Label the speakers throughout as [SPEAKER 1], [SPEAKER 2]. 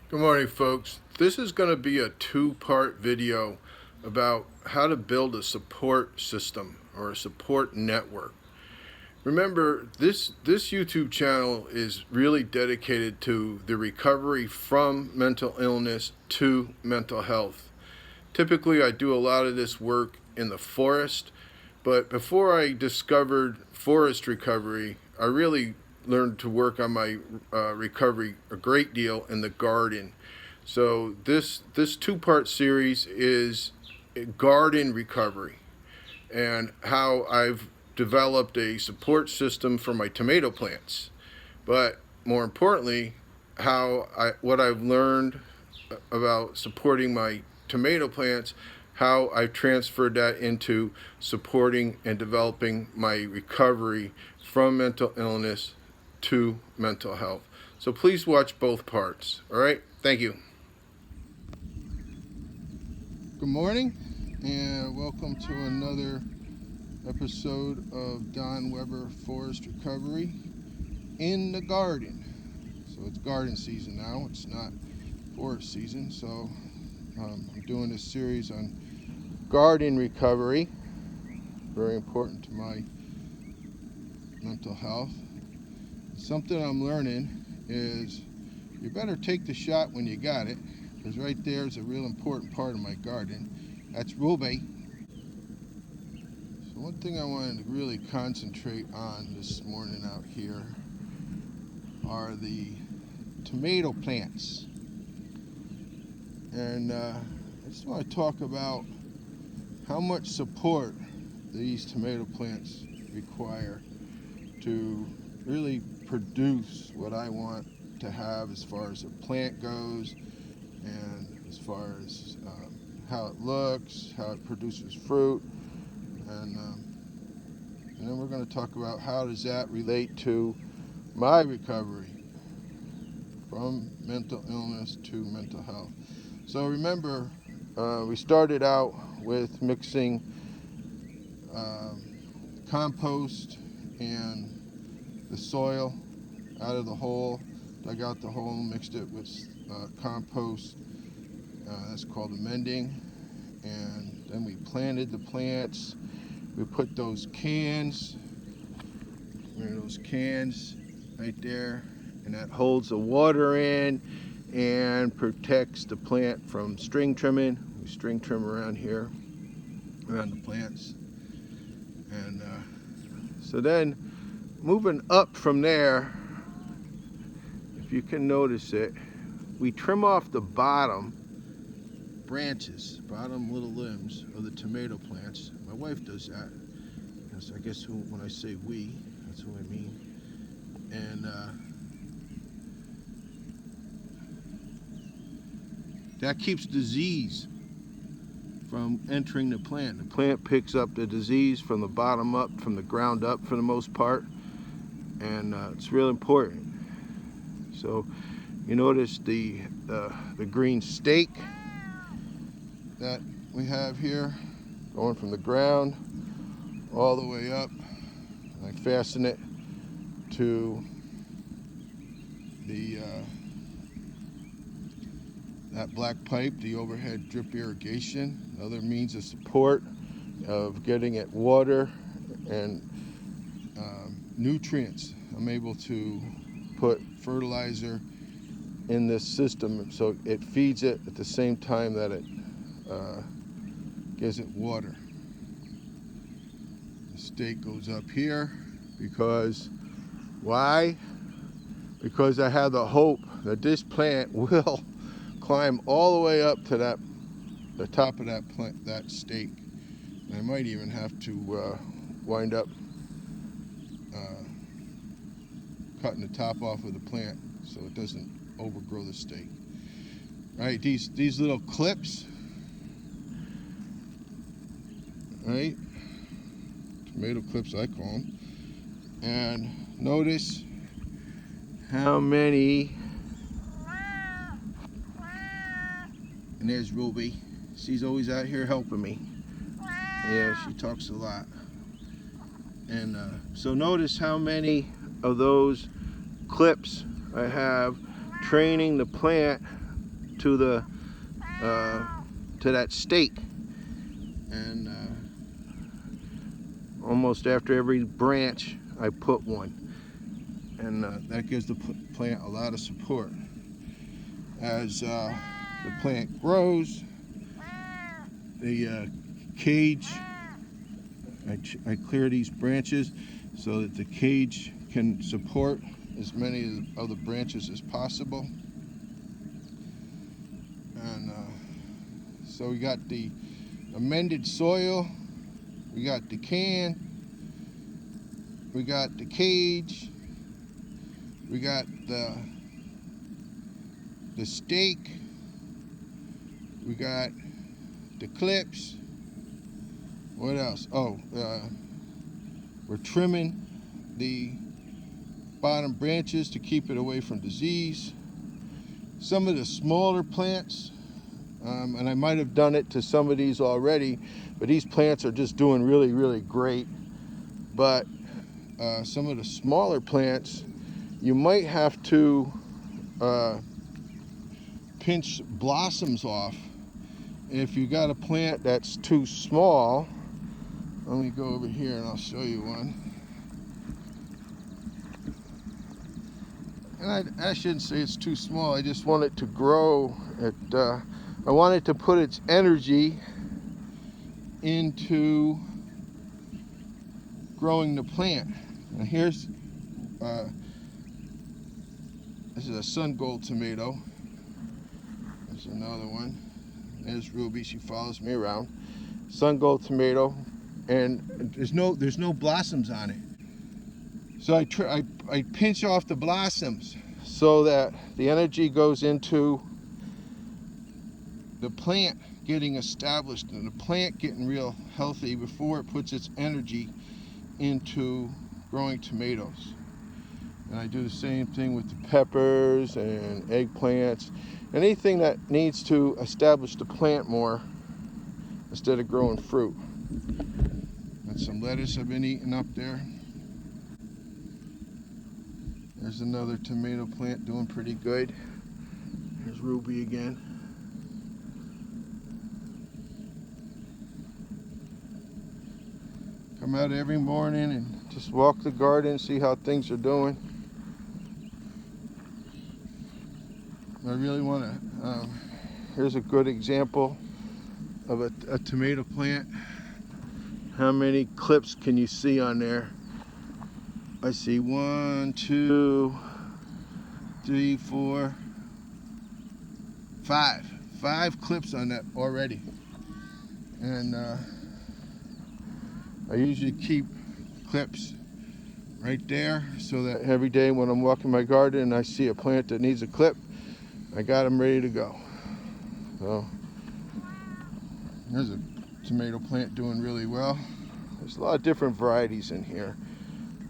[SPEAKER 1] Good morning, folks. This is going to be a two-part video about how to build a support system or a support network. Remember, this YouTube channel is really dedicated to the recovery from mental illness to mental health. Typically, I do a lot of this work in the forest, but before I discovered forest recovery, I really learned to work on my recovery a great deal in the garden. So this two-part series is garden recovery and how I've developed a support system for my tomato plants. But more importantly, what I've learned about supporting my tomato plants, how I've transferred that into supporting and developing my recovery from mental illness to mental health. So please watch both parts. All right? Thank you. Good morning, and welcome to another episode of Don Weber Forest Recovery in the garden. So it's garden season now, it's not forest season, so I'm doing this series on garden recovery, very important to my mental health. Something I'm learning is you better take the shot when you got it, because right there is a real important part of my garden. That's Ruby. So one thing I wanted to really concentrate on this morning out here are the tomato plants. And I just want to talk about how much support these tomato plants require to really produce what I want to have as far as a plant goes, and as far as how it looks, how it produces fruit, and then we're going to talk about how does that relate to my recovery from mental illness to mental health. So remember, we started out with mixing compost and the soil out of the hole. Dug out the hole, mixed it with compost. That's called amending. And then we planted the plants. We put those cans right there, and that holds the water in and protects the plant from string trimming. We string trim around here, around the plants. And so then moving up from there, if you can notice it, we trim off the bottom branches, bottom little limbs of the tomato plants. My wife does that. So I guess when I say we, that's what I mean. And that keeps disease from entering the plant. The plant picks up the disease from the bottom up, from the ground up for the most part, and it's real important. So you notice the green stake that we have here, going from the ground all the way up. I fasten it to the that black pipe, the overhead drip irrigation, another means of support of getting at water and nutrients. I'm able to put fertilizer in this system so it feeds it at the same time that it gives it water. The stake goes up here because why? Because I have the hope that this plant will climb all the way up to the top of that plant, that stake. And I might even have to wind up cutting the top off of the plant so it doesn't overgrow the stake. Right, these little clips, right? Tomato clips, I call them. And notice how many. And there's Ruby. She's always out here helping me. Yeah, she talks a lot. And so notice how many of those clips I have training the plant to the to that stake, and almost after every branch I put one, and that gives the plant a lot of support. As the plant grows, the cage, I clear these branches so that the cage can support as many of the branches as possible. And so we got the amended soil, we got the can, we got the cage, we got the stake, we got the clips. What else? Oh, we're trimming the bottom branches to keep it away from disease. Some of the smaller plants, and I might have done it to some of these already, but these plants are just doing really, really great. But some of the smaller plants, you might have to pinch blossoms off. If you got a plant that's too small, let me go over here and I'll show you one. And I shouldn't say it's too small, I just want it to grow. I want it to put its energy into growing the plant. And here's, this is a sun gold tomato. There's another one. There's Ruby, she follows me around. Sun gold tomato, and there's no blossoms on it. So I pinch off the blossoms so that the energy goes into the plant getting established and the plant getting real healthy before it puts its energy into growing tomatoes. And I do the same thing with the peppers and eggplants, anything that needs to establish the plant more instead of growing fruit. And some lettuce I've been eating up there. There's another tomato plant doing pretty good. Here's Ruby again. Come out every morning and just walk the garden, see how things are doing. I really want to, here's a good example of a tomato plant. How many clips can you see on there? I see 1, 2, 3, 4, 5. 5 clips on that already. And I usually keep clips right there so that every day when I'm walking my garden and I see a plant that needs a clip, I got them ready to go. So there's a tomato plant doing really well. There's a lot of different varieties in here.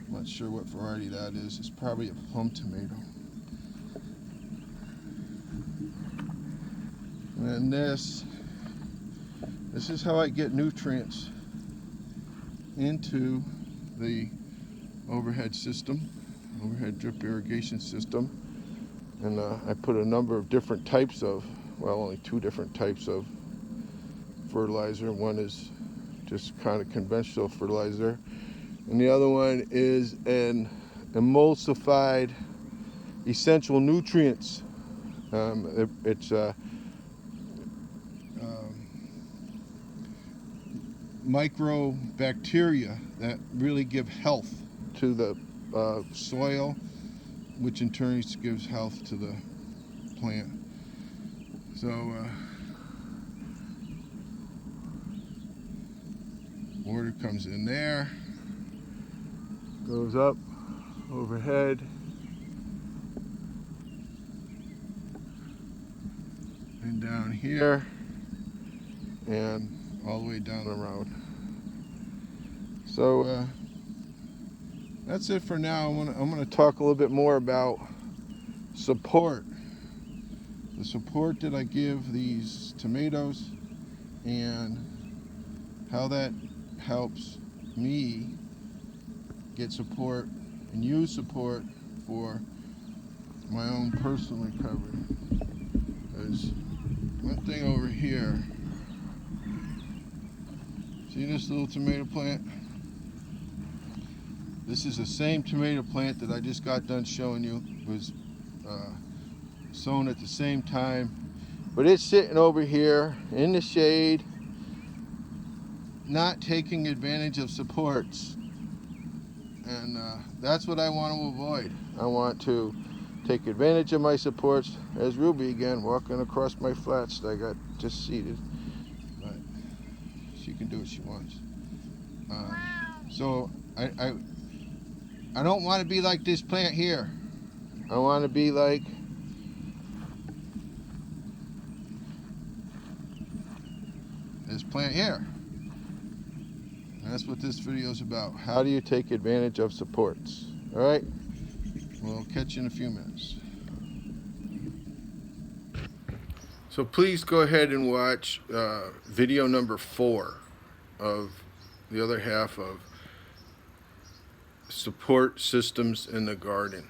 [SPEAKER 1] I'm not sure what variety that is. It's probably a plum tomato. And then this is how I get nutrients into the overhead system, overhead drip irrigation system. And I put a number of different types of, well, only 2 different types of fertilizer. One is just kind of conventional fertilizer, and the other one is an emulsified essential nutrients. It's microbacteria that really give health to the soil, which in turn gives health to the plant. So water comes in there, goes up overhead, and down here, and all the way down around. So that's it for now. I'm gonna talk a little bit more about support. The support that I give these tomatoes and how that helps me get support and use support for my own personal recovery. There's one thing over here. See this little tomato plant? This is the same tomato plant that I just got done showing you. It was sown at the same time. But it's sitting over here in the shade, not taking advantage of supports. And that's what I want to avoid. I want to take advantage of my supports. There's Ruby again, walking across my flats that I got just seeded. But she can do what she wants. So I don't want to be like this plant here. I want to be like this plant here. And that's what this video is about. How do you take advantage of supports? All right? We'll catch you in a few minutes. So please go ahead and watch video number 4 of the other half of support systems in the garden.